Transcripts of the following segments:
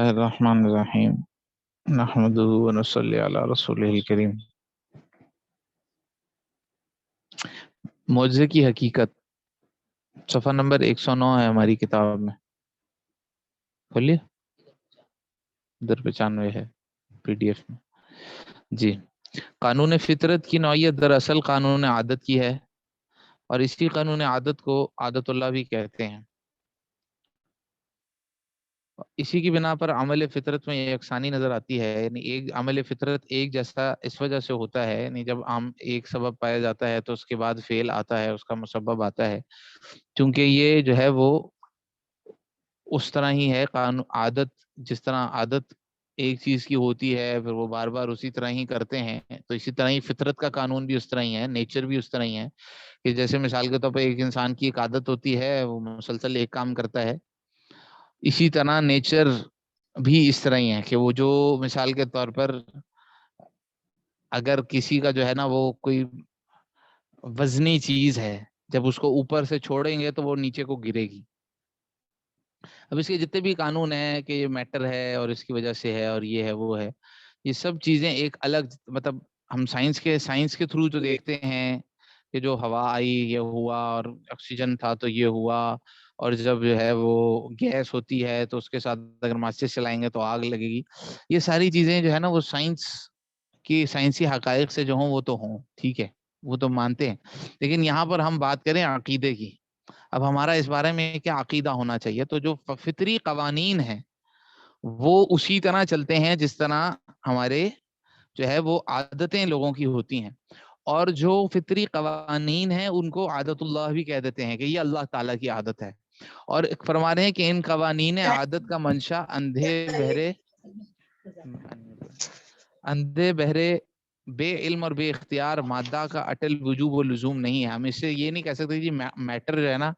الرحمن الرحیم نحمدہ ونصلی علی رسولہ الکریم۔ معجزے کی حقیقت صفحہ نمبر 109 ہے ہماری کتاب میں، کھولیے، ادھر 95 ہے پی ڈی ایف میں۔ جی، قانون فطرت کی نوعیت دراصل قانون عادت کی ہے، اور اسی قانون عادت کو عادت اللہ بھی کہتے ہیں۔ اسی کی بنا پر عمل فطرت میں یکسانی نظر آتی ہے، یعنی ایک عمل فطرت ایک جیسا اس وجہ سے ہوتا ہے، یعنی جب ہم ایک سبب پایا جاتا ہے تو اس کے بعد فعل آتا ہے، اس کا مسبب آتا ہے، کیونکہ یہ جو ہے وہ اس طرح ہی ہے قانون عادت، جس طرح عادت ایک چیز کی ہوتی ہے پھر وہ بار بار اسی طرح ہی کرتے ہیں، تو اسی طرح ہی فطرت کا قانون بھی اس طرح ہی ہے، نیچر بھی اس طرح ہی ہے کہ جیسے مثال کے طور پر ایک انسان کی ایک عادت ہوتی ہے، وہ مسلسل ایک کام کرتا ہے، اسی طرح نیچر بھی اس طرح ہی ہے کہ وہ جو مثال کے طور پر اگر کسی کا جو ہے نا وہ کوئی وزنی چیز ہے، جب اس کو اوپر سے چھوڑیں گے تو وہ نیچے کو گرے گی۔ اب اس کے جتنے بھی قانون ہیں کہ یہ میٹر ہے اور اس کی وجہ سے ہے اور یہ ہے وہ ہے، یہ سب چیزیں ایک الگ، مطلب ہم سائنس کے تھرو تو دیکھتے ہیں کہ جو ہوا آئی یہ ہوا، اور آکسیجن تھا تو یہ ہوا، اور جب جو ہے وہ گیس ہوتی ہے تو اس کے ساتھ اگر ماچس چلائیں گے تو آگ لگے گی۔ یہ ساری چیزیں جو ہے نا وہ سائنس کی سائنسی حقائق سے جو ہوں وہ تو ہوں، ٹھیک ہے، وہ تو مانتے ہیں، لیکن یہاں پر ہم بات کریں عقیدے کی۔ اب ہمارا اس بارے میں کیا عقیدہ ہونا چاہیے؟ تو جو فطری قوانین ہیں وہ اسی طرح چلتے ہیں جس طرح ہمارے جو ہے وہ عادتیں لوگوں کی ہوتی ہیں، اور جو فطری قوانین ہیں ان کو عادت اللہ بھی کہہ دیتے ہیں کہ یہ اللہ تعالیٰ کی عادت ہے، اور فرما رہے ہیں کہ ان قوانین عادت کا منشا اندھے بہرے بے علم اور بے اختیار مادہ کا اٹل وجوب و لزوم نہیں ہے۔ ہم اس سے یہ نہیں کہہ سکتے جی میٹر جو ہے نا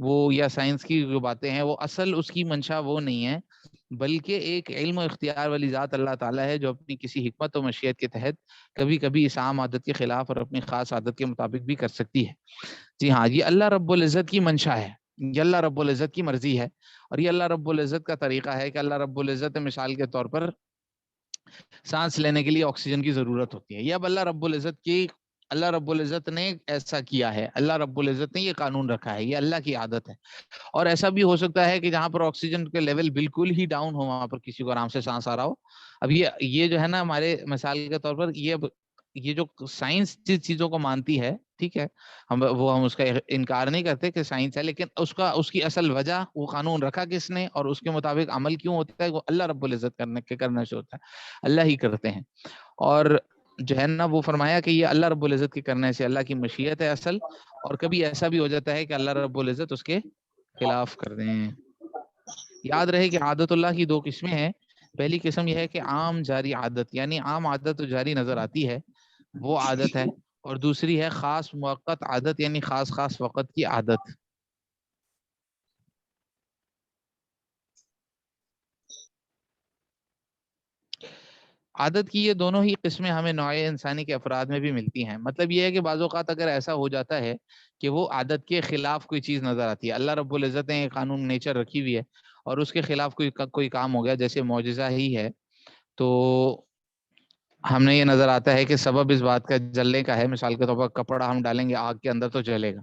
وہ، یا سائنس کی جو باتیں ہیں وہ اصل اس کی منشا وہ نہیں ہے، بلکہ ایک علم و اختیار والی ذات اللہ تعالیٰ ہے جو اپنی کسی حکمت و مشیت کے تحت کبھی کبھی اس عام عادت کے خلاف اور اپنی خاص عادت کے مطابق بھی کر سکتی ہے۔ جی ہاں، یہ اللہ رب العزت کی منشا ہے، یہ اللہ رب العزت کی مرضی ہے، اور یہ اللہ رب العزت کا طریقہ ہے کہ اللہ رب العزت مثال کے طور پر سانس لینے کے لیے آکسیجن کی ضرورت ہوتی ہے، یہ اب اللہ رب العزت نے ایسا کیا ہے، اللہ رب العزت نے یہ قانون رکھا ہے، یہ اللہ کی عادت ہے۔ اور ایسا بھی ہو سکتا ہے کہ جہاں پر آکسیجن کے لیول بالکل ہی ڈاؤن ہو وہاں پر کسی کو آرام سے سانس آ رہا ہو۔ اب یہ جو ہے نا ہمارے مثال کے طور پر یہ جو سائنس جس چیزوں کو مانتی ہے، ٹھیک ہے، ہم اس کا انکار نہیں کرتے کہ سائنس ہے، لیکن اس کی اصل وجہ، وہ قانون رکھا کس نے اور اس کے مطابق عمل کیوں ہوتا ہے، وہ اللہ رب العزت کرنے سے ہوتا ہے، اللہ ہی کرتے ہیں۔ اور جو ہے نا وہ فرمایا کہ یہ اللہ رب العزت کے کرنے سے اللہ کی مشیت ہے اصل، اور کبھی ایسا بھی ہو جاتا ہے کہ اللہ رب العزت اس کے خلاف کر دیں۔ یاد رہے کہ عادت اللہ کی دو قسمیں ہیں، پہلی قسم یہ ہے کہ عام جاری عادت، یعنی عام عادت تو جاری نظر آتی ہے وہ عادت ہے، اور دوسری ہے خاص موقت عادت، یعنی خاص وقت کی عادت۔ عادت کی یہ دونوں ہی قسمیں ہمیں نوع انسانی کے افراد میں بھی ملتی ہیں، مطلب یہ ہے کہ بعض اوقات اگر ایسا ہو جاتا ہے کہ وہ عادت کے خلاف کوئی چیز نظر آتی ہے، اللہ رب العزت نے قانون نیچر رکھی ہوئی ہے اور اس کے خلاف کوئی کام ہو گیا، جیسے معجزہ ہی ہے، تو ہم نے یہ نظر آتا ہے کہ سبب اس بات کا جلنے کا ہے، مثال کے طور پر کپڑا ہم ڈالیں گے آگ کے اندر تو جلے گا۔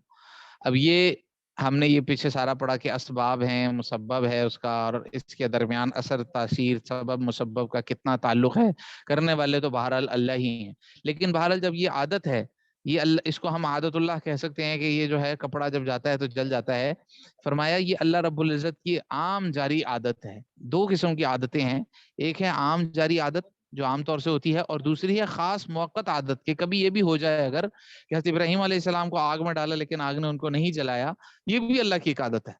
اب یہ ہم نے یہ پیچھے سارا پڑھا کہ اسباب ہیں، مسبب ہے اس کا، اور اس کے درمیان اثر تاثیر سبب مسبب کا کتنا تعلق ہے، کرنے والے تو بہرحال اللہ ہی ہیں، لیکن بہرحال جب یہ عادت ہے، یہ اللہ، اس کو ہم عادت اللہ کہہ سکتے ہیں کہ یہ جو ہے کپڑا جب جاتا ہے تو جل جاتا ہے۔ فرمایا یہ اللہ رب العزت کی عام جاری عادت ہے۔ دو قسم کی عادتیں ہیں، ایک ہے عام جاری عادت جو عام طور سے ہوتی ہے، اور دوسری ہے خاص موقت عادت، کہ کبھی یہ بھی ہو جائے اگر کہ حضرت ابراہیم علیہ السلام کو آگ میں ڈالا لیکن آگ نے ان کو نہیں جلایا، یہ بھی اللہ کی ایک عادت ہے۔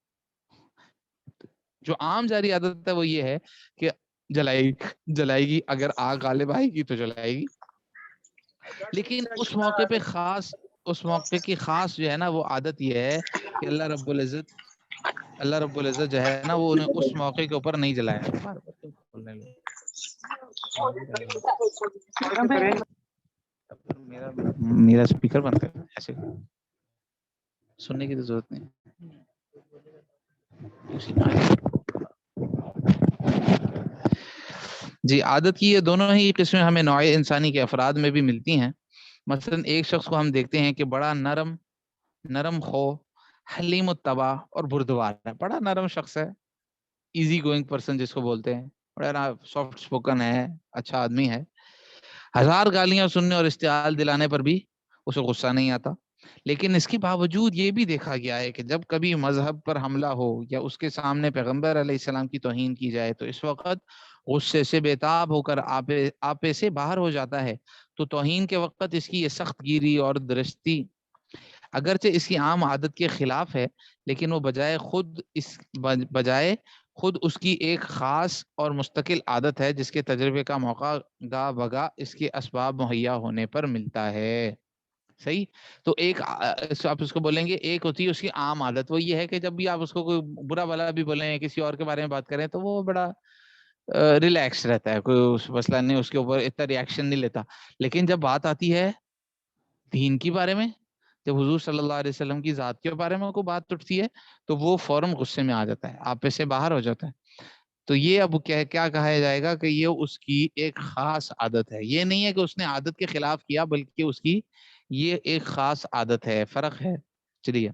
جو عام جاری عادت ہے وہ یہ ہے کہ جلائے گی، اگر آگ غالب آئے گی تو جلائے گی، لیکن اس موقع پہ اس موقع کی خاص جو ہے نا وہ عادت یہ ہے کہ اللہ رب العزت جو ہے نا وہ انہیں اس موقع کے اوپر نہیں جلایا۔ میرا اسپیکر بند کر، ایسے سننے کی تو ضرورت نہیں۔ جی، عادت کی یہ دونوں ہی قسمیں ہمیں نوع انسانی کے افراد میں بھی ملتی ہیں. مثلا ایک شخص کو ہم دیکھتے ہیں کہ بڑا نرم خو، حلیم الطبع اور بردبار ہے. بڑا نرم شخص ہے، ایزی گوئنگ پرسن جس کو بولتے ہیں، بڑا سافٹ اسپوکن ہے، اچھا آدمی ہے. ہزار گالیاں سننے اور اشتعال دلانے پر بھی اسے غصہ نہیں آتا. لیکن اس کے باوجود یہ بھی دیکھا گیا ہے کہ جب کبھی مذہب پر حملہ ہو یا اس کے سامنے پیغمبر علیہ السلام کی توہین کی جائے تو اس وقت غصے سے بےتاب ہو کر آپے سے باہر ہو جاتا ہے. تو توہین کے وقت اس کی یہ سخت گیری اور درستی اگرچہ اس کی عام عادت کے خلاف ہے، لیکن وہ بجائے خود اس کی ایک خاص اور مستقل عادت ہے جس کے تجربے کا موقع گاہ بگاہ اس کے اسباب مہیا ہونے پر ملتا ہے. صحیح. تو ایک آپ اس کو بولیں گے، ایک ہوتی ہے اس کی عام عادت، وہ یہ ہے کہ جب بھی آپ اس کو کوئی برا بلا بھی بولیں یا کسی اور کے بارے میں بات کریں تو وہ بڑا ریلیکس رہتا ہے، کوئی مسئلہ نہیں، اس کے اوپر اتنا ریئیکشن نہیں لیتا. لیکن جب بات آتی ہے دین کے بارے میں، جب حضور صلی اللہ علیہ وسلم کی ذات کے بارے میں کوئی بات اٹھتی ہے تو وہ فوراً غصے میں آ جاتا ہے، آپ سے باہر ہو جاتا ہے. تو یہ اب کیا کہا جائے گا کہ یہ اس کی ایک خاص عادت ہے. یہ نہیں ہے کہ اس نے عادت کے خلاف کیا، بلکہ اس کی یہ ایک خاص عادت ہے، فرق ہے. چلیے،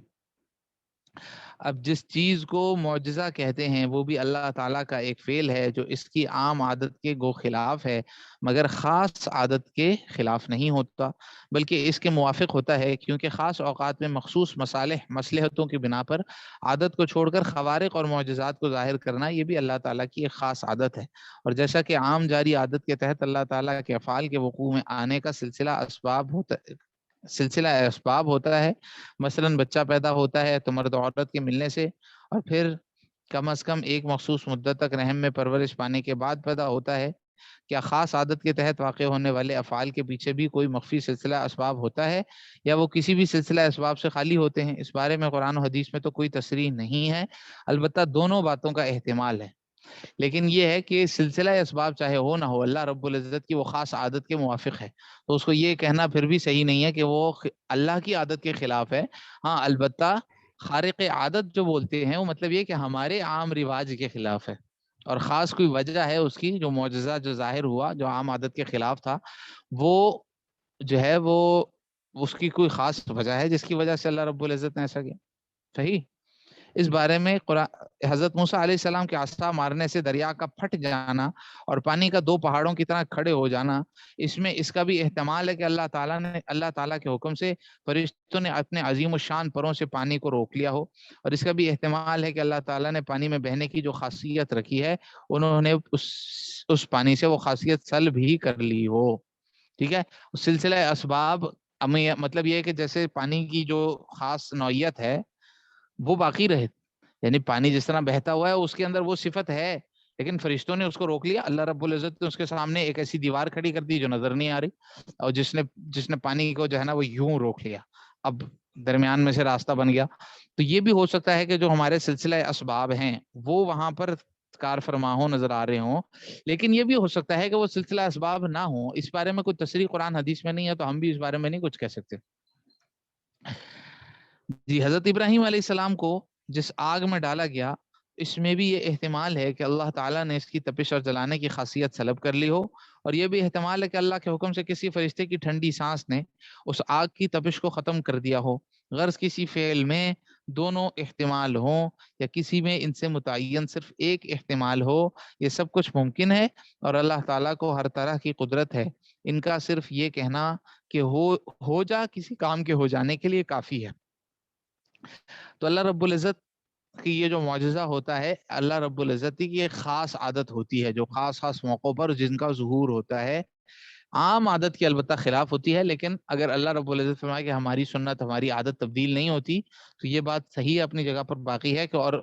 اب جس چیز کو معجزہ کہتے ہیں وہ بھی اللہ تعالیٰ کا ایک فعل ہے جو اس کی عام عادت کے گو خلاف ہے، مگر خاص عادت کے خلاف نہیں ہوتا بلکہ اس کے موافق ہوتا ہے، کیونکہ خاص اوقات میں مخصوص مصلحتوں کی بنا پر عادت کو چھوڑ کر خوارق اور معجزات کو ظاہر کرنا یہ بھی اللہ تعالیٰ کی ایک خاص عادت ہے. اور جیسا کہ عام جاری عادت کے تحت اللہ تعالیٰ کے افعال کے وقوع میں آنے کا سلسلہ اسباب ہوتا ہے. مثلا بچہ پیدا ہوتا ہے تو مرد عورت کے ملنے سے، اور پھر کم از کم ایک مخصوص مدت تک رحم میں پرورش پانے کے بعد پیدا ہوتا ہے. کیا خاص عادت کے تحت واقع ہونے والے افعال کے پیچھے بھی کوئی مخفی سلسلہ اسباب ہوتا ہے یا وہ کسی بھی سلسلہ اسباب سے خالی ہوتے ہیں؟ اس بارے میں قرآن و حدیث میں تو کوئی تصریح نہیں ہے، البتہ دونوں باتوں کا احتمال ہے. لیکن یہ ہے کہ سلسلہ اسباب چاہے ہو نہ ہو، اللہ رب العزت کی وہ خاص عادت کے موافق ہے، تو اس کو یہ کہنا پھر بھی صحیح نہیں ہے کہ وہ اللہ کی عادت کے خلاف ہے. ہاں البتہ خارق عادت جو بولتے ہیں وہ مطلب یہ کہ ہمارے عام رواج کے خلاف ہے، اور خاص کوئی وجہ ہے اس کی، جو معجزہ جو ظاہر ہوا جو عام عادت کے خلاف تھا، وہ جو ہے وہ اس کی کوئی خاص وجہ ہے جس کی وجہ سے اللہ رب العزت نے ایسا کیا. صحیح. اس بارے میں حضرت موسیٰ علیہ السلام کے عصا مارنے سے دریا کا پھٹ جانا اور پانی کا دو پہاڑوں کی طرح کھڑے ہو جانا، اس کا بھی احتمال ہے کہ اللہ تعالیٰ کے حکم سے فرشتوں نے اپنے عظیم الشان پروں سے پانی کو روک لیا ہو، اور اس کا بھی احتمال ہے کہ اللہ تعالیٰ نے پانی میں بہنے کی جو خاصیت رکھی ہے انہوں نے اس پانی سے وہ خاصیت سلب بھی کر لی ہو. ٹھیک ہے. سلسلہ اسباب مطلب یہ ہے کہ جیسے پانی کی جو خاص نوعیت ہے وہ باقی رہے، یعنی پانی جس طرح بہتا ہوا ہے اس کے اندر وہ صفت ہے، لیکن فرشتوں نے اس کو روک لیا. اللہ رب العزت نے اس کے سامنے ایک ایسی دیوار کھڑی کر دی جو نظر نہیں آ رہی، اور جس نے پانی کو جو ہے نا وہ یوں روک لیا، اب درمیان میں سے راستہ بن گیا. تو یہ بھی ہو سکتا ہے کہ جو ہمارے سلسلہ اسباب ہیں وہ وہاں پر کار فرما ہو، نظر آ رہے ہوں، لیکن یہ بھی ہو سکتا ہے کہ وہ سلسلہ اسباب نہ ہوں. اس بارے میں کوئی تصریح قرآن حدیث میں نہیں ہے، تو ہم بھی اس بارے میں نہیں کچھ کہہ سکتے. جی، حضرت ابراہیم علیہ السلام کو جس آگ میں ڈالا گیا، اس میں بھی یہ احتمال ہے کہ اللہ تعالیٰ نے اس کی تپش اور جلانے کی خاصیت سلب کر لی ہو، اور یہ بھی احتمال ہے کہ اللہ کے حکم سے کسی فرشتے کی ٹھنڈی سانس نے اس آگ کی تپش کو ختم کر دیا ہو. غرض کسی فعل میں دونوں احتمال ہوں یا کسی میں ان سے متعین صرف ایک احتمال ہو، یہ سب کچھ ممکن ہے، اور اللہ تعالیٰ کو ہر طرح کی قدرت ہے. ان کا صرف یہ کہنا کہ ہو جا کسی کام کے ہو جانے کے لیے کافی ہے. تو اللہ رب العزت کی یہ جو معجزہ ہوتا ہے، اللہ رب العزت کی ایک خاص عادت ہوتی ہے جو خاص موقعوں پر جن کا ظہور ہوتا ہے. عام عادت کی البتہ خلاف ہوتی ہے، لیکن اگر اللہ رب العزت فرمائے کہ ہماری سنت ہماری عادت تبدیل نہیں ہوتی، تو یہ بات صحیح اپنی جگہ پر باقی ہے کہ اور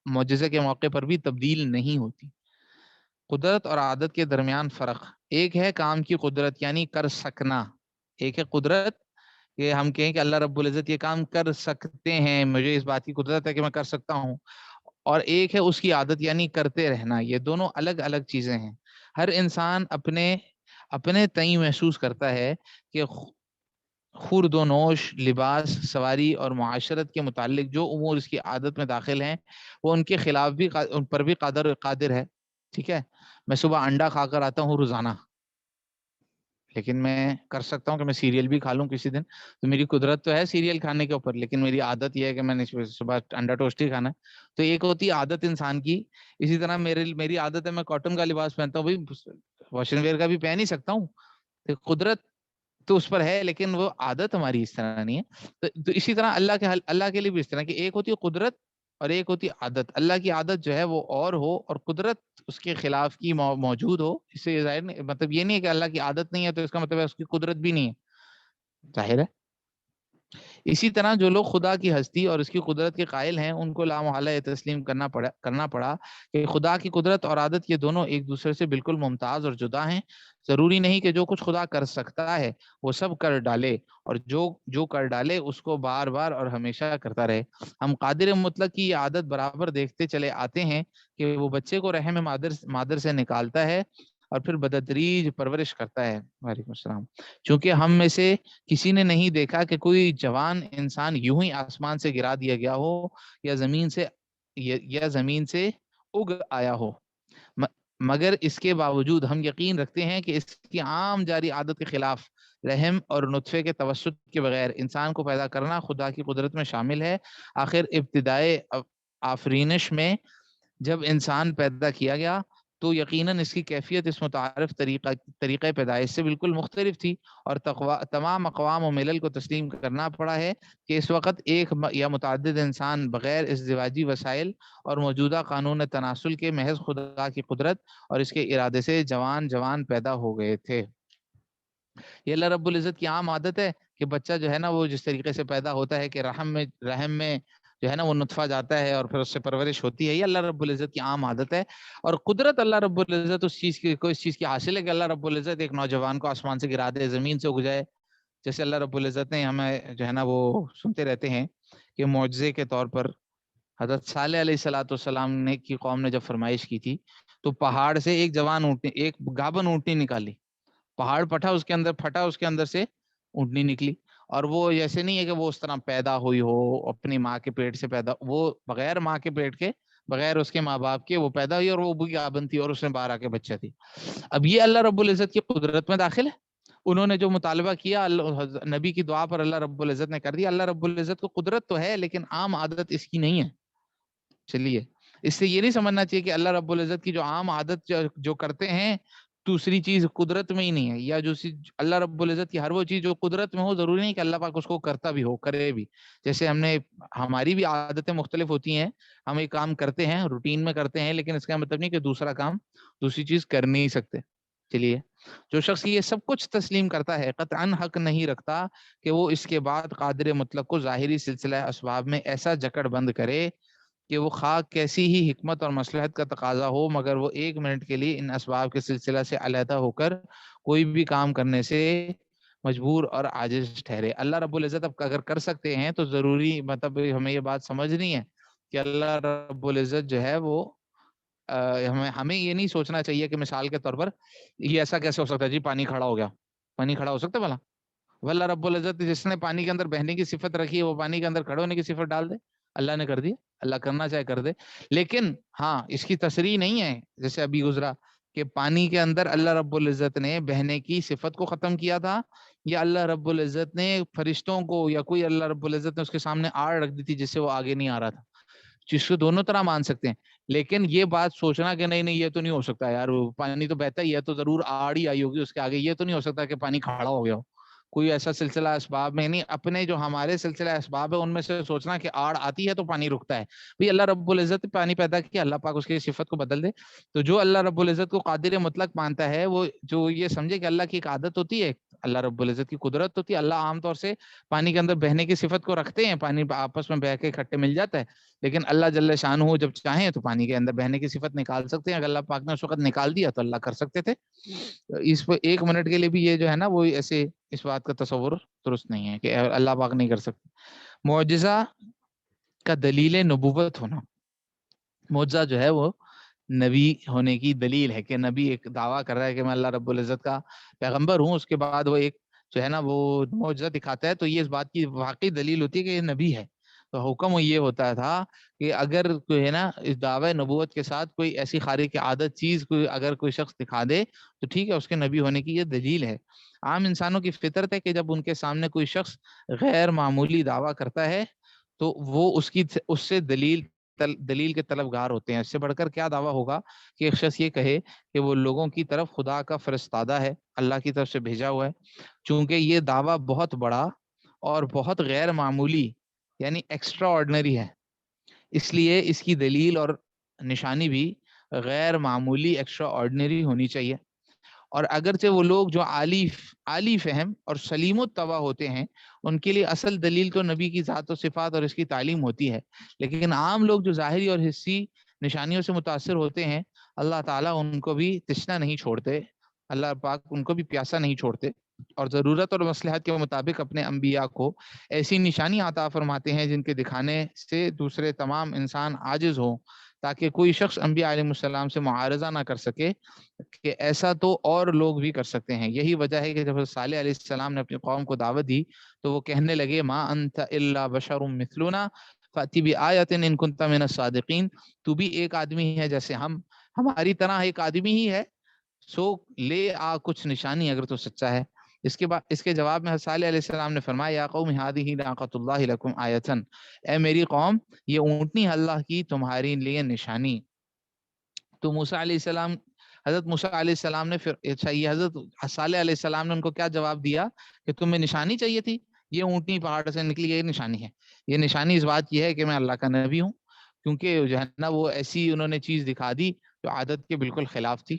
معجزے کے موقع پر بھی تبدیل نہیں ہوتی. قدرت اور عادت کے درمیان فرق: ایک ہے کام کی قدرت یعنی کر سکنا، ایک ہے قدرت کہ ہم کہیں کہ اللہ رب العزت یہ کام کر سکتے ہیں، مجھے اس بات کی قدرت ہے کہ میں کر سکتا ہوں، اور ایک ہے اس کی عادت یعنی کرتے رہنا. یہ دونوں الگ الگ چیزیں ہیں. ہر انسان اپنے تئیں محسوس کرتا ہے کہ خورد و نوش، لباس، سواری اور معاشرت کے متعلق جو امور اس کی عادت میں داخل ہیں وہ ان کے خلاف بھی ان پر بھی قادر ہے. ٹھیک ہے، میں صبح انڈا کھا کر آتا ہوں روزانہ، لیکن میں کر سکتا ہوں کہ میں سیریل بھی کھا لوں کسی دن، تو میری قدرت تو ہے سیریل کھانے کے اوپر، لیکن میری عادت یہ ہے کہ میں نے صبح انڈا ٹوسٹ ہی کھانا ہے. تو ایک ہوتی ہے عادت انسان کی. اسی طرح میری عادت ہے میں کاٹن کا لباس پہنتا ہوں، بھائی واشن ویئر کا بھی پہن ہی سکتا ہوں. قدرت تو اس پر ہے، لیکن وہ عادت ہماری اس طرح نہیں ہے. تو اسی طرح اللہ کے لیے بھی اس طرح کہ ایک ہوتی ہے قدرت اور ایک ہوتی عادت. اللہ کی عادت جو ہے وہ اور ہو اور قدرت اس کے خلاف کی موجود ہو، اس سے ظاہر نہیں، مطلب یہ نہیں ہے کہ اللہ کی عادت نہیں ہے تو اس کا مطلب ہے اس کی قدرت بھی نہیں ہے، ظاہر ہے. اسی طرح جو لوگ خدا کی ہستی اور اس کی قدرت کے قائل ہیں ان کو لامحالہ یہ تسلیم کرنا پڑا کہ خدا کی قدرت اور عادت یہ دونوں ایک دوسرے سے بالکل ممتاز اور جدا ہیں. ضروری نہیں کہ جو کچھ خدا کر سکتا ہے وہ سب کر ڈالے، اور جو کر ڈالے اس کو بار بار اور ہمیشہ کرتا رہے. ہم قادر مطلق کی یہ عادت برابر دیکھتے چلے آتے ہیں کہ وہ بچے کو رحم مادر سے نکالتا ہے اور پھر بدتدریج پرورش کرتا ہے. وعلیکم السلام. چونکہ ہم میں سے کسی نے نہیں دیکھا کہ کوئی جوان انسان یوں ہی آسمان سے گرا دیا گیا ہو یا زمین سے اگ آیا ہو، مگر اس کے باوجود ہم یقین رکھتے ہیں کہ اس کی عام جاری عادت کے خلاف رحم اور نطفے کے توسط کے بغیر انسان کو پیدا کرنا خدا کی قدرت میں شامل ہے. آخر ابتدائے آفرینش میں جب انسان پیدا کیا گیا تو یقیناً اس کی کیفیت اس متعارف طریقہ پیدائش سے بالکل مختلف تھی، اور تمام اقوام و ملل کو تسلیم کرنا پڑا ہے کہ اس وقت ایک یا متعدد انسان بغیر ازدواجی وسائل اور موجودہ قانون تناسل کے محض خدا کی قدرت اور اس کے ارادے سے جوان پیدا ہو گئے تھے. یہ اللہ رب العزت کی عام عادت ہے کہ بچہ جو ہے نا وہ جس طریقے سے پیدا ہوتا ہے کہ رحم میں جو ہے نا وہ نطفہ جاتا ہے اور پھر اس سے پرورش ہوتی ہے، یہ اللہ رب العزت کی عام عادت ہے. اور قدرت اللہ رب العزت اس چیز کی حاصل ہے کہ اللہ رب العزت ایک نوجوان کو آسمان سے گرا دے، زمین سے اگ جائے. جیسے اللہ رب العزت نے ہمیں جو ہے نا وہ سنتے رہتے ہیں کہ معجزے کے طور پر حضرت صالح علیہ الصلوۃ والسلام نے کی قوم نے جب فرمائش کی تھی تو پہاڑ سے ایک گابن اونٹنی نکالی، پہاڑ پھٹا اس کے اندر سے اونٹنی نکلی. اور وہ ایسے نہیں ہے کہ وہ اس طرح پیدا ہوئی ہو اپنی ماں کے پیٹ سے پیدا، وہ بغیر ماں کے پیٹ کے، بغیر اس کے ماں باپ کے وہ پیدا ہوئی، اور وہ بھی گابن تھی اور اس میں 12 کے بچہ تھی. اب یہ اللہ رب العزت کی قدرت میں داخل ہے. انہوں نے جو مطالبہ کیا نبی کی دعا پر اللہ رب العزت نے کر دیا. اللہ رب العزت کو قدرت تو ہے لیکن عام عادت اس کی نہیں ہے. چلیے اس سے یہ نہیں سمجھنا چاہیے کہ اللہ رب العزت کی جو عام عادت جو کرتے ہیں دوسری چیز قدرت میں ہی نہیں ہے، یا جو اللہ رب العزت کی ہر وہ چیز جو قدرت میں ہو ضروری نہیں کہ اللہ پاک اس کو کرتا بھی ہو، کرے بھی. جیسے ہماری بھی عادتیں مختلف ہوتی ہیں، ہم ایک کام کرتے ہیں روٹین میں کرتے ہیں لیکن اس کا مطلب نہیں کہ دوسرا کام دوسری چیز کر نہیں سکتے. چلیے جو شخص یہ سب کچھ تسلیم کرتا ہے قطعاً حق نہیں رکھتا کہ وہ اس کے بعد قادر مطلق کو ظاہری سلسلہ اسباب میں ایسا جکڑ بند کرے کہ وہ خواہ کیسی ہی حکمت اور مصلحت کا تقاضا ہو مگر وہ ایک منٹ کے لیے ان اسباب کے سلسلہ سے علیحدہ ہو کر کوئی بھی کام کرنے سے مجبور اور عاجز ٹھہرے. اللہ رب العزت اب اگر کر سکتے ہیں تو ضروری مطلب ہمیں یہ بات سمجھنی ہے کہ اللہ رب العزت جو ہے وہ ہمیں یہ نہیں سوچنا چاہیے کہ مثال کے طور پر یہ ایسا کیسے ہو سکتا ہے جی پانی کھڑا ہو گیا، پانی کھڑا ہو سکتا ہے بھلا؟ اللہ رب العزت جس نے پانی کے اندر بہنے کی صفت رکھی ہے وہ پانی کے اندر کھڑے ہونے کی صفت ڈال دے، اللہ نے کر دی، اللہ کرنا چاہے کر دے. لیکن ہاں اس کی تصریح نہیں ہے جیسے ابھی گزرا کہ پانی کے اندر اللہ رب العزت نے بہنے کی صفت کو ختم کیا تھا، یا اللہ رب العزت نے فرشتوں کو یا کوئی اللہ رب العزت نے اس کے سامنے آڑ رکھ دی تھی جس سے وہ آگے نہیں آ رہا تھا. جس کو دونوں طرح مان سکتے ہیں، لیکن یہ بات سوچنا کہ نہیں یہ تو نہیں ہو سکتا یار، پانی تو بہتا ہی ہے تو ضرور آڑ ہی آئی ہوگی اس کے آگے، یہ تو نہیں ہو سکتا کہ پانی کھڑا ہو گیا ہو. کوئی ایسا سلسلہ اسباب میں نہیں، اپنے جو ہمارے سلسلہ اسباب ہے ان میں سے سوچنا کہ آڑ آتی ہے تو پانی رکتا ہے. بھئی اللہ رب العزت نے پانی پیدا کیا، اللہ پاک اس کی صفت کو بدل دے. تو جو اللہ رب العزت کو قادر مطلق مانتا ہے وہ جو یہ سمجھے کہ اللہ کی ایک عادت ہوتی ہے، اللہ رب العزت کی قدرت ہوتی ہے. اللہ عام طور سے پانی کے اندر بہنے کی صفت کو رکھتے ہیں، پانی آپس میں بہ کے اکٹھے مل جاتا ہے، لیکن اللہ جل شانہ جب چاہیں تو پانی کے اندر بہنے کی صفت نکال سکتے ہیں. اگر اللہ پاک نے اس وقت نکال دیا تو اللہ کر سکتے تھے. اس پہ ایک منٹ کے لیے بھی یہ جو ہے نا وہ ایسے اس بات کا تصور درست نہیں ہے کہ اللہ پاک نہیں کر سکتے. معجزہ کا دلیل نبوت ہونا، معجزہ جو ہے وہ نبی ہونے کی دلیل ہے کہ نبی ایک دعویٰ کر رہا ہے کہ میں اللہ رب العزت کا پیغمبر ہوں، اس کے بعد وہ ایک جو ہے نا وہ معجزہ دکھاتا ہے تو یہ اس بات کی واقعی دلیل ہوتی ہے کہ یہ نبی ہے. تو حکم یہ ہوتا تھا کہ اگر کوئی ہے نا اس دعوی نبوت کے ساتھ کوئی ایسی خارق عادت چیز کوئی اگر کوئی شخص دکھا دے تو ٹھیک ہے، اس کے نبی ہونے کی یہ دلیل ہے۔ عام انسانوں کی فطرت ہے کہ جب ان کے سامنے کوئی شخص غیر معمولی دعویٰ کرتا ہے تو وہ اس سے دلیل کے طلبگار ہوتے ہیں۔ اس سے بڑھ کر کیا دعویٰ ہوگا کہ ایک شخص یہ کہے کہ وہ لوگوں کی طرف خدا کا فرستادہ ہے، اللہ کی طرف سے بھیجا ہوا ہے۔ چونکہ یہ دعویٰ بہت بڑا اور بہت غیر معمولی یعنی ایکسٹرا آرڈنری ہے، اس لیے اس کی دلیل اور نشانی بھی غیر معمولی ایکسٹرا آرڈنری ہونی چاہیے۔ اور اگرچہ وہ لوگ جو عالی فہم اور سلیم الطبع ہوتے ہیں ان کے لیے اصل دلیل تو نبی کی ذات و صفات اور اس کی تعلیم ہوتی ہے، لیکن عام لوگ جو ظاہری اور حسی نشانیوں سے متاثر ہوتے ہیں، اللہ تعالیٰ ان کو بھی تشنا نہیں چھوڑتے، اللہ پاک ان کو بھی پیاسا نہیں چھوڑتے، اور ضرورت اور مصلحت کے مطابق اپنے انبیاء کو ایسی نشانی عطا فرماتے ہیں جن کے دکھانے سے دوسرے تمام انسان عاجز ہوں، تاکہ کوئی شخص انبیاء علیہ السلام سے معارضہ نہ کر سکے کہ ایسا تو اور لوگ بھی کر سکتے ہیں۔ یہی وجہ ہے کہ جب صالح علیہ السلام نے اپنی قوم کو دعوت دی تو وہ کہنے لگے ما انت الا بشر مثلنا فاتی بآیۃ ان کنت من الصادقین، تو بھی ایک آدمی ہے جیسے ہماری طرح ایک آدمی ہی ہے، سو لے آ کچھ نشانی اگر تو سچا ہے۔ اس کے جواب میں صالح علیہ السلام نے فرمایا یا قوم ھذہ ناقۃ اللہ لکم آیۃ، اے میری قوم یہ اونٹنی اللہ کی تمہارے لیے نشانی۔ تو موسیٰ علیہ السلام حضرت موسیٰ علیہ السلام نے یہ حضرت صالح علیہ السلام نے ان کو کیا جواب دیا کہ تمہیں نشانی چاہیے تھی، یہ اونٹنی پہاڑ سے نکلی، یہ نشانی ہے۔ یہ نشانی اس بات کی ہے کہ میں اللہ کا نبی ہوں، کیونکہ جو ہے نا وہ ایسی انہوں نے چیز دکھا دی جو عادت کے بالکل خلاف تھی۔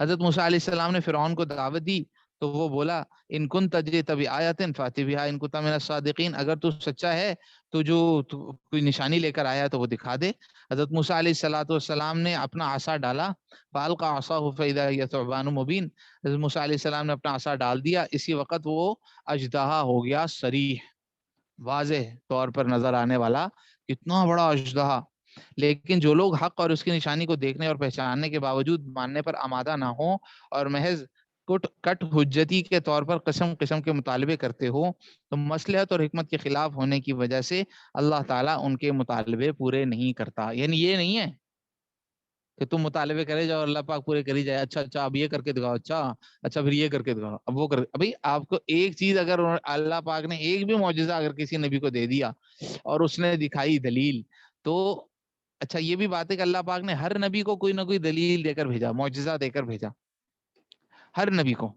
حضرت موسیٰ علیہ السلام نے فرعون کو دعوت دی تو وہ بولا ان کنت جئت بآیۃ فأت بہا ان کنت من الصادقین، اگر تو سچا ہے تو جو کوئی نشانی لے کر آیا تو وہ دکھا دے۔ حضرت موسیٰ علیہ السلام نے اپنا عصا ڈالا، فالقى عصاه فاذا هي ثعبان مبین، حضرت موسیٰ علیہ السلام نے اپنا عصا ڈال دیا، اسی وقت وہ اژدہا ہو گیا، صریح واضح طور پر نظر آنے والا کتنا بڑا اژدہا۔ لیکن جو لوگ حق اور اس کی نشانی کو دیکھنے اور پہچاننے کے باوجود ماننے پر آمادہ نہ ہوں اور محض کٹ حجتی کے طور پر قسم کے مطالبے کرتے ہو تو مصلحت اور حکمت کے خلاف ہونے کی وجہ سے اللہ تعالیٰ ان کے مطالبے پورے نہیں کرتا۔ یعنی یہ نہیں ہے کہ تم مطالبے کرے جاؤ اللہ پاک پورے کری جائے، اچھا اب یہ کر کے دکھاؤ، اچھا پھر یہ کر کے دکھاؤ، اب وہ کر ابھی آپ کو ایک چیز اگر اللہ پاک نے ایک بھی معجزہ اگر کسی نبی کو دے دیا اور اس نے دکھائی دلیل، تو اچھا یہ بھی بات ہے کہ اللہ پاک نے ہر نبی کو کوئی نہ کوئی دلیل دے کر بھیجا، معجزہ دے کر بھیجا ہر نبی کو۔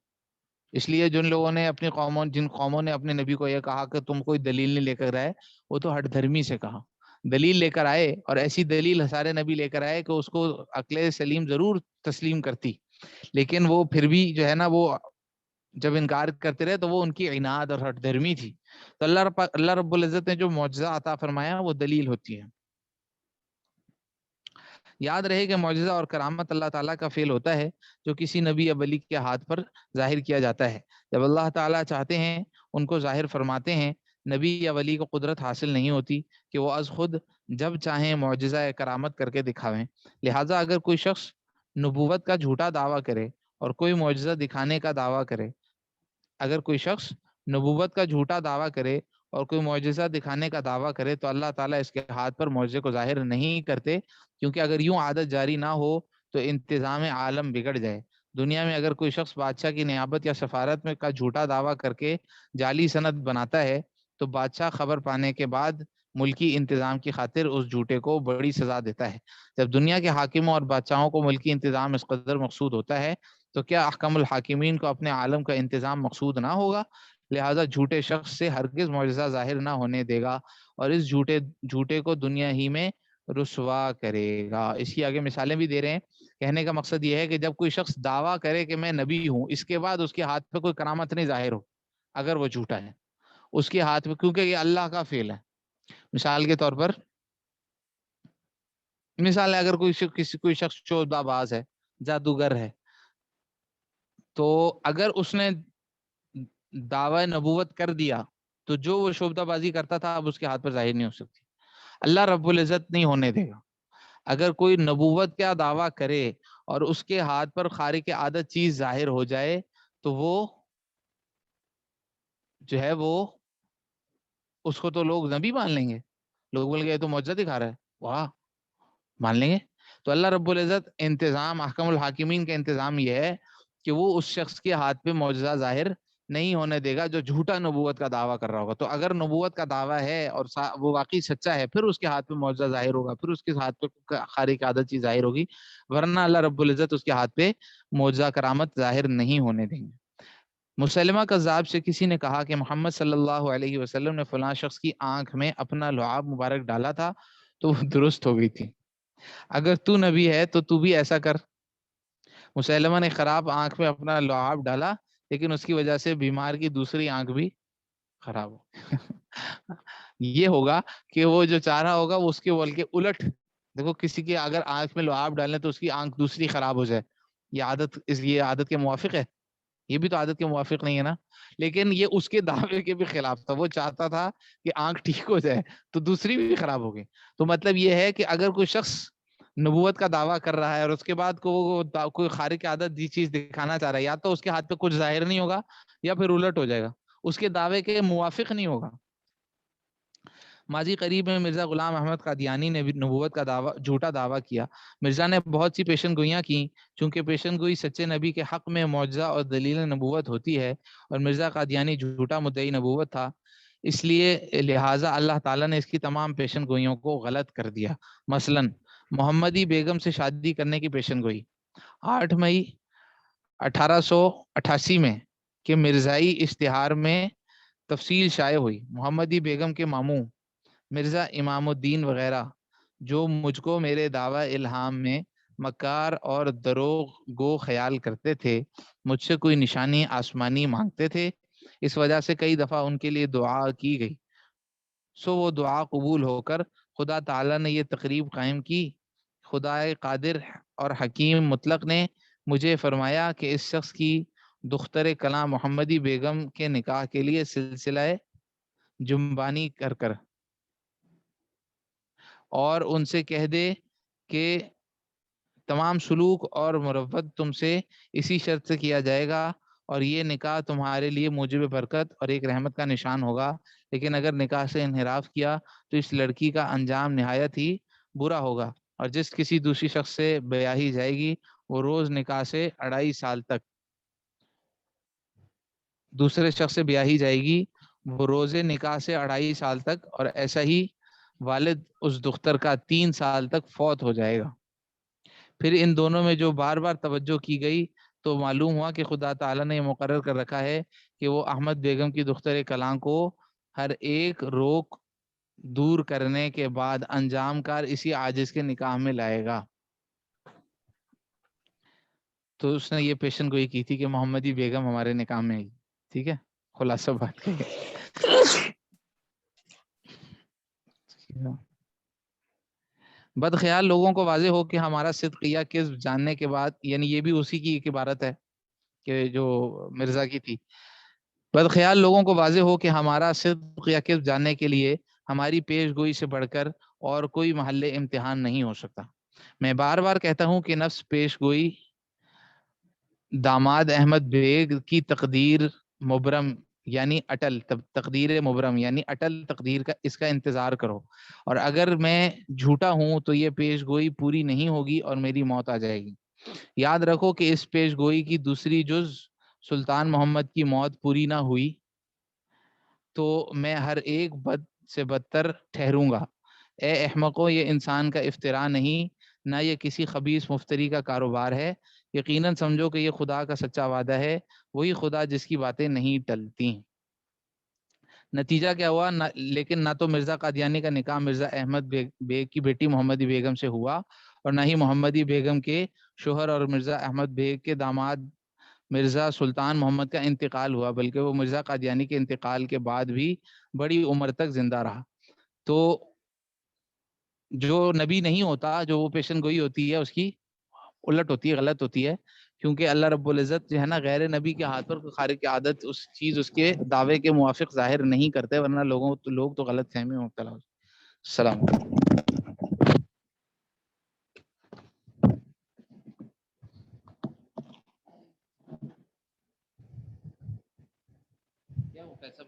اس لیے جن قوموں نے اپنے نبی کو یہ کہا کہ تم کوئی دلیل نہیں لے کر آئے، وہ تو ہٹ دھرمی سے کہا، دلیل لے کر آئے، اور ایسی دلیل سارے نبی لے کر آئے کہ اس کو عقل سلیم ضرور تسلیم کرتی، لیکن وہ پھر بھی جو ہے نا وہ جب انکار کرتے رہے تو وہ ان کی عناد اور ہٹ دھرمی تھی۔ تو اللہ رب العزت نے جو معجزہ عطا فرمایا وہ دلیل ہوتی ہے۔ یاد رہے کہ معجزہ اور کرامت اللہ تعالیٰ کا فعل ہوتا ہے جو کسی نبی یا ولی کے ہاتھ پر ظاہر کیا جاتا ہے۔ جب اللہ تعالیٰ چاہتے ہیں ان کو ظاہر فرماتے ہیں۔ نبی یا ولی کو قدرت حاصل نہیں ہوتی کہ وہ از خود جب چاہیں معجزہ یا کرامت کر کے دکھاویں، لہٰذا اگر کوئی شخص نبوت کا جھوٹا دعویٰ کرے اور کوئی معجزہ دکھانے کا دعویٰ کرے، اگر کوئی شخص نبوت کا جھوٹا دعویٰ کرے اور کوئی معجزہ دکھانے کا دعویٰ کرے تو اللہ تعالیٰ اس کے ہاتھ پر معجزے کو ظاہر نہیں کرتے، کیونکہ اگر یوں عادت جاری نہ ہو تو انتظام عالم بگڑ جائے۔ دنیا میں اگر کوئی شخص بادشاہ کی نیابت یا سفارت میں کا جھوٹا دعویٰ کر کے جعلی سند بناتا ہے تو بادشاہ خبر پانے کے بعد ملکی انتظام کی خاطر اس جھوٹے کو بڑی سزا دیتا ہے۔ جب دنیا کے حاکموں اور بادشاہوں کو ملکی انتظام اس قدر مقصود ہوتا ہے تو کیا احکم الحاکمین کو اپنے عالم کا انتظام مقصود نہ ہوگا؟ لہٰذا جھوٹے شخص سے ہرگز معجزہ ظاہر نہ ہونے دے گا اور اس جھوٹے کو دنیا ہی میں رسوا کرے گا۔ اس کی آگے مثالیں بھی دے رہے ہیں۔ کہنے کا مقصد یہ ہے کہ جب کوئی شخص دعویٰ کرے کہ میں نبی ہوں، اس کے بعد اس کے ہاتھ پہ کوئی کرامت نہیں ظاہر ہو، اگر وہ جھوٹا ہے اس کے ہاتھ میں، کیونکہ یہ اللہ کا فعل ہے۔ مثال کے طور پر مثال ہے اگر کوئی شخص شعبدہ باز ہے، جادوگر ہے، تو اگر اس نے دعوی نبوت کر دیا تو جو وہ شعبدہ بازی کرتا تھا اب اس کے ہاتھ پر ظاہر نہیں ہو سکتی، اللہ رب العزت نہیں ہونے دے گا۔ اگر کوئی نبوت کا دعویٰ کرے اور اس کے ہاتھ پر خارق عادت چیز ظاہر ہو جائے تو وہ جو ہے وہ اس کو تو لوگ نبی مان لیں گے، لوگ بول گئے تو معجزہ دکھا رہا ہے، واہ مان لیں گے۔ تو اللہ رب العزت انتظام، احکم الحاکمین کا انتظام یہ ہے کہ وہ اس شخص کے ہاتھ پہ معجزہ ظاہر نہیں ہونے دے گا جو جھوٹا نبوت کا دعویٰ کر رہا ہوگا۔ تو اگر نبوت کا دعویٰ ہے اور وہ واقعی سچا ہے، پھر اس کے ہاتھ پہ معجزہ ظاہر ہوگا، پھر اس کے ہاتھ پہ خارق عادت چیز ظاہر ہوگی، ورنہ اللہ رب العزت اس کے ہاتھ پہ معجزہ کرامت ظاہر نہیں ہونے دیں گے۔ مسلمہ کذاب سے کسی نے کہا کہ محمد صلی اللہ علیہ وسلم نے فلاں شخص کی آنکھ میں اپنا لعاب مبارک ڈالا تھا تو وہ درست ہو گئی تھی، اگر تو نبی ہے تو تو بھی ایسا کر۔ مسلمہ نے خراب آنکھ میں اپنا لعاب ڈالا، لیکن اس کی وجہ سے بیمار کی دوسری آنکھ بھی خراب ہو یہ ہوگا کہ وہ جو چاہ رہا ہوگا وہ اس کے بول کے الٹ، دیکھو کسی کے اگر آنکھ میں لعاب ڈالیں تو اس کی آنکھ دوسری خراب ہو جائے، یہ عادت کے موافق ہے؟ یہ بھی تو عادت کے موافق نہیں ہے نا، لیکن یہ اس کے دعوے کے بھی خلاف تھا، وہ چاہتا تھا کہ آنکھ ٹھیک ہو جائے تو دوسری بھی خراب ہو گئی۔ تو مطلب یہ ہے کہ اگر کوئی شخص نبوت کا دعویٰ کر رہا ہے اور اس کے بعد کوئی خارق عادت دی چیز دکھانا چاہ رہا ہے، یا تو اس کے ہاتھ پہ کچھ ظاہر نہیں ہوگا یا پھر الٹ ہو جائے گا، اس کے دعوے کے موافق نہیں ہوگا۔ ماضی قریب میں مرزا غلام احمد قادیانی نے بھی نبوت کا جھوٹا دعویٰ کیا۔ مرزا نے بہت سی پیشن گوئیاں کی، چونکہ پیشن گوئی سچے نبی کے حق میں معجزہ اور دلیل نبوت ہوتی ہے، اور مرزا قادیانی جھوٹا مدعی نبوت تھا، اس لیے لہٰذا اللہ تعالیٰ نے اس کی تمام پیشن گوئیوں کو غلط کر دیا۔ مثلاً محمدی بیگم سے شادی کرنے کی پیشن گوئی 8 مئی 1888 میں کہ مرزائی اشتہار میں تفصیل شائع ہوئی۔ محمدی بیگم کے ماموں مرزا امام الدین وغیرہ جو مجھ کو میرے دعوی الہام میں مکار اور دروغ گو خیال کرتے تھے، مجھ سے کوئی نشانی آسمانی مانگتے تھے، اس وجہ سے کئی دفعہ ان کے لیے دعا کی گئی، سو وہ دعا قبول ہو کر خدا تعالیٰ نے یہ تقریب قائم کی۔ خدائے قادر اور حکیم مطلق نے مجھے فرمایا کہ اس شخص کی دختر کلام محمدی بیگم کے نکاح کے لیے سلسلہ جنبانی کر اور ان سے کہہ دے کہ تمام سلوک اور مروت تم سے اسی شرط سے کیا جائے گا، اور یہ نکاح تمہارے لیے موجب برکت اور ایک رحمت کا نشان ہوگا، لیکن اگر نکاح سے انحراف کیا تو اس لڑکی کا انجام نہایت ہی برا ہوگا، اور جس کسی دوسری شخص سے بیاہی جائے گی وہ روز نکاح سے 2.5 سال تک، دوسرے شخص سے بیاہی جائے گی وہ روز نکاح سے 2.5 سال تک، اور ایسا ہی والد اس دختر کا 3 سال تک فوت ہو جائے گا۔ پھر ان دونوں میں جو بار بار توجہ کی گئی تو معلوم ہوا کہ خدا تعالیٰ نے یہ مقرر کر رکھا ہے کہ وہ احمد بیگم کی دختر کلاں کو ہر ایک روک دور کرنے کے بعد انجام کار اسی عاجز کے نکاح میں لائے گا۔ تو اس نے یہ پیشن گوئی کی تھی کہ محمدی بیگم ہمارے نکاح میں آئی، ٹھیک ہے، خلاصہ بات بدخیال لوگوں کو واضح ہو کہ ہمارا صدق یا کذب جاننے کے بعد، یعنی یہ بھی اسی کی ایک عبارت ہے کہ جو مرزا کی تھی، بدخیال لوگوں کو واضح ہو کہ ہمارا صدق یا کذب جاننے کے لیے ہماری پیش گوئی سے بڑھ کر اور کوئی محل امتحان نہیں ہو سکتا۔ میں بار بار کہتا ہوں کہ نفس پیش گوئی داماد احمد بیگ کی تقدیر مبرم یعنی اٹل تقدیر مبرم یعنی اٹل تقدیر کا اس کا انتظار کرو، اور اگر میں جھوٹا ہوں تو یہ پیش گوئی پوری نہیں ہوگی اور میری موت آ جائے گی۔ یاد رکھو کہ اس پیش گوئی کی دوسری جز سلطان محمد کی موت پوری نہ ہوئی تو میں ہر ایک بد سے بدتر ٹھہروں گا۔ اے احمقو، یہ انسان کا افتراء نہیں، نہ یہ کسی خبیث مفتری کا کاروبار ہے، یقیناً سمجھو کہ یہ خدا کا سچا وعدہ ہے، وہی خدا جس کی باتیں نہیں ٹلتی۔ نتیجہ کیا ہوا؟ لیکن نہ تو مرزا قادیانی کا نکاح مرزا احمد بیگ کی بیٹی محمدی بیگم سے ہوا، اور نہ ہی محمدی بیگم کے شوہر اور مرزا احمد بیگ کے داماد مرزا سلطان محمد کا انتقال ہوا، بلکہ وہ مرزا قادیانی کے انتقال کے بعد بھی بڑی عمر تک زندہ رہا۔ تو جو نبی نہیں ہوتا، جو وہ پیشن گوئی ہوتی ہے، اس کی الٹ ہوتی ہے، غلط ہوتی ہے، کیونکہ اللہ رب العزت جو ہے نا غیر نبی کے ہاتھ پر خارق عادت اس چیز اس کے دعوے کے موافق ظاہر نہیں کرتے، ورنہ لوگ تو غلط فہمی میں مبتلا ہو۔ السلام علیکم۔ کیا وہ پیسہ